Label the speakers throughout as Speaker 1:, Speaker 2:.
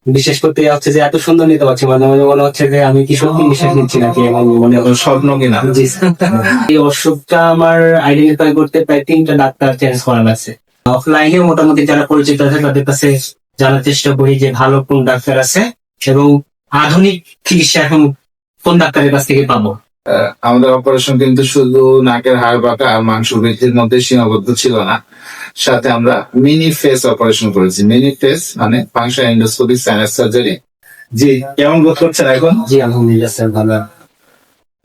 Speaker 1: বিশেষ করতে হচ্ছে যে এত সুন্দর নিতে পারছি, মাঝে মাঝে মনে হচ্ছে যে আমি কি সত্যি নিঃশ্বাস নিচ্ছি নাকি, এমন মনে হয়।
Speaker 2: স্বপ্ন কিনা?
Speaker 1: জি স্যার। এই অসুখটা আমার আইডেন্টিফাই করতে প্রায় 3টা ডাক্তার চেঞ্জ করা লাগছে। অফলাইনে মোটামুটি যারা পরিচিত আছে তাদের কাছে জানার চেষ্টা করি যে ভালো কোন ডাক্তার আছে এবং আধুনিক চিকিৎসা এখন কোন ডাক্তারের কাছ থেকে পাবো।
Speaker 2: আমাদের অপারেশন কিন্তু শুধু নাকের হাড় বাঁকা আর মাংস বৃদ্ধির মধ্যে সীমাবদ্ধ ছিল না, সাথে আমরা মিনি ফেস অপারেশন করেছি। মিনি ফেস মানে ফাংশন এন্ডোস্কোপি সাইনাস সার্জারি। জি, কেমন বোধ করছেন এখন?
Speaker 1: জি আলহামদুলিল্লাহ স্যার, ভালো।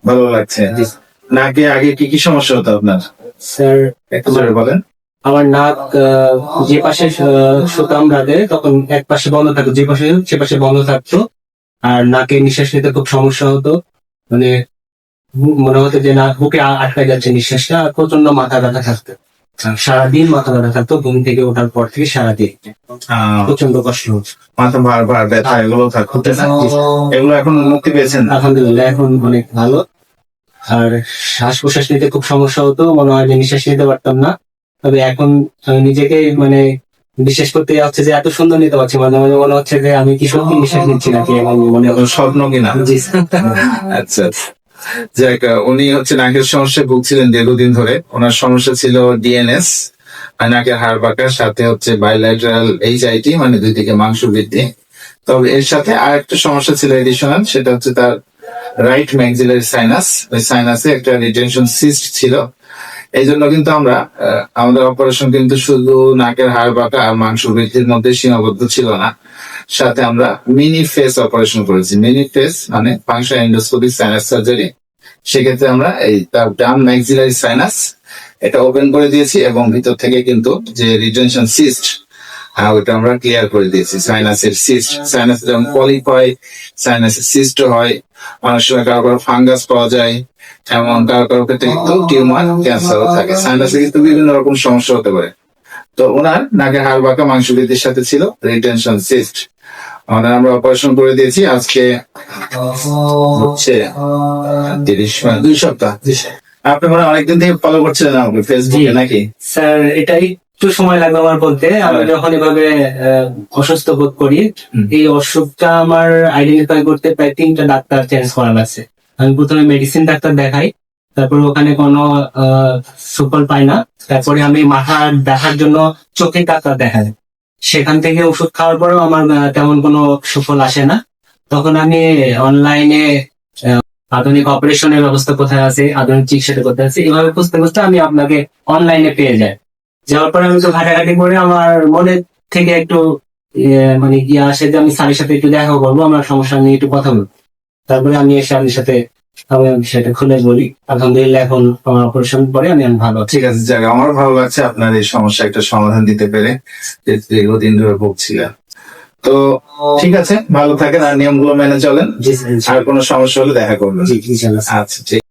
Speaker 2: ভালো লাগছে।
Speaker 1: জি
Speaker 2: নাকে আগে কি কি সমস্যা হতো আপনার?
Speaker 1: স্যার,
Speaker 2: একটু জোরে বলেন।
Speaker 1: আমার নাক যে পাশে শুতাম রাতে তখন এক পাশে বন্ধ থাকতো, যে পাশে সে পাশে বন্ধ থাকতো, আর নাকে নিঃশ্বাস নিতে খুব সমস্যা হতো। মানে মনে হতো যে না, বুকে আটকা যাচ্ছে নিঃশ্বাসটা, আর প্রচন্ড মাথা ব্যথা থাকতো। সারাদিন মাথা ব্যথা থাকতো, ঘুম থেকে ওঠার পর থেকে সারাদিন প্রচন্ড কষ্ট হচ্ছে।
Speaker 2: মাথা ভার ভার ব্যথা এগুলো থাকতো না? এগুলো এখন মুক্তি পেয়েছেন?
Speaker 1: আলহামদুলিল্লাহ এখন অনেক ভালো। আর শ্বাস প্রশ্বাস নিতে খুব সমস্যা হতো, মনে হয় যে নিঃশ্বাস নিতে পারতাম না। তবে এখন নিজেকে মানে বিশেষ করতে হচ্ছে যে এত সুন্দর নিতে পারছি, মাঝে মাঝে মনে হচ্ছে যে আমি কি সত্যি নিঃশ্বাস নিচ্ছি নাকি, এমন মনে হয়।
Speaker 2: স্বপ্ন কিনা?
Speaker 1: জি স্যার।
Speaker 2: আচ্ছা আচ্ছা। যাক, উনি হচ্ছে নাকের সমস্যায় ভুগছিলেন দীর্ঘদিন ধরে। ওনার সমস্যা ছিল ডিএনএস, আর নাকের হাড় বাঁকার সাথে হচ্ছে বাইল্যাটারাল এইচআইটি, মানে দুই দিকে মাংস বৃদ্ধি। তবে এর সাথে আর একটা সমস্যা ছিল এডিশনাল, সেটা হচ্ছে তার রাইট ম্যাক্সিলারি সাইনাস। ওই সাইনাসে একটা রিটেনশন সিস্ট ছিল। এই জন্য কিন্তু আমরা আমাদের অপারেশন কিন্তু শুধু নাকের হাড় বাঁকা আর মাংস বৃদ্ধির মধ্যে সীমাবদ্ধ ছিল না, সাথে আমরা মিনি ফেস অপারেশন করেছি। মিনি ফেস মানে ফাংশন এন্ডোস্কোপি সাইনাস সার্জারি। সেক্ষেত্রে আমরা এই তার ডান ম্যাক্সিলারি সাইনাস এটা ওপেন করে দিয়েছি এবং ভিতর থেকে কিন্তু যে রিটেনশন সিস্ট ওটা আমরা ক্লিয়ার করে দিয়েছি। সাইনাসের সিস্ট, সাইনাস যেমন পলিপ হয়, সাইনাসের সিস্ট হয়, অনেক সময় কারো কারো ফাঙ্গাস পাওয়া যায়, এমন কারো কারো ক্ষেত্রে কিন্তু টিউমার, ক্যান্সারও থাকে। সাইনাসে কিন্তু বিভিন্ন রকম সমস্যা হতে পারে। তো ওনার নাকের হাড় বাঁকা মাংস বৃদ্ধির সাথে ছিল রিটেনশন সিস্ট। ওনার আমরা অপারেশন করে দিয়েছি। আজকে হচ্ছে 2 সপ্তাহ। আপনি মনে হয় অনেকদিন থেকে ফলো করছিলেন আমাকে ফেসবুকে নাকি?
Speaker 1: স্যার এটা একটু সময় লাগবে আমার বলতে। আমি যখন এভাবে অসুস্থ বোধ করি, এই অসুখটা আমার আইডেন্টিফাই করতে প্রায় 3টা ডাক্তার চেঞ্জ করা লাগছে। আমি প্রথমে মেডিসিন ডাক্তার দেখাই, তারপরে ওখানে কোনো সুফল পাই না। তারপরে আমি মাথা দেখার জন্য চোখের ডাক্তার দেখাই, সেখান থেকে ওষুধ খাওয়ার পরেও আমার তেমন কোনো সুফল আসে না। তখন আমি অনলাইনে আধুনিক অপারেশনের ব্যবস্থা কোথায় আছে, আধুনিক চিকিৎসাটা কোথায় আছে, এভাবে খুঁজতে খুঁজতে আমি আপনাকে অনলাইনে পেয়ে যাই। যাওয়ার পরে আমি তো ঘাটাঘাটি করে আমার মনে থেকে একটু মানে ইয়ে আসে যে আমি স্যারের সাথে একটু দেখা করবো, আমার সমস্যা নিয়ে একটু কথা বলবো। তারপরে আমি এসে আপনার সাথে আমি সেটা খুলে বলি। আলহামদুলিল্লাহ এখন আমার অপারেশন পরে আমি ভালো আছি।
Speaker 2: ঠিক আছে, যাক, আমার ভালো লাগছে আপনার এই সমস্যা একটা সমাধান দিতে পেরে, যে দীর্ঘদিন ধরে ভুগছিলেন। তো ঠিক আছে, ভালো থাকেন আর নিয়মগুলো মেনে চলেন।
Speaker 1: জি স্যার।
Speaker 2: আর কোনো সমস্যা হলে দেখা করবেন।
Speaker 1: জি ইনশাআল্লাহ।
Speaker 2: আচ্ছা, ঠিক।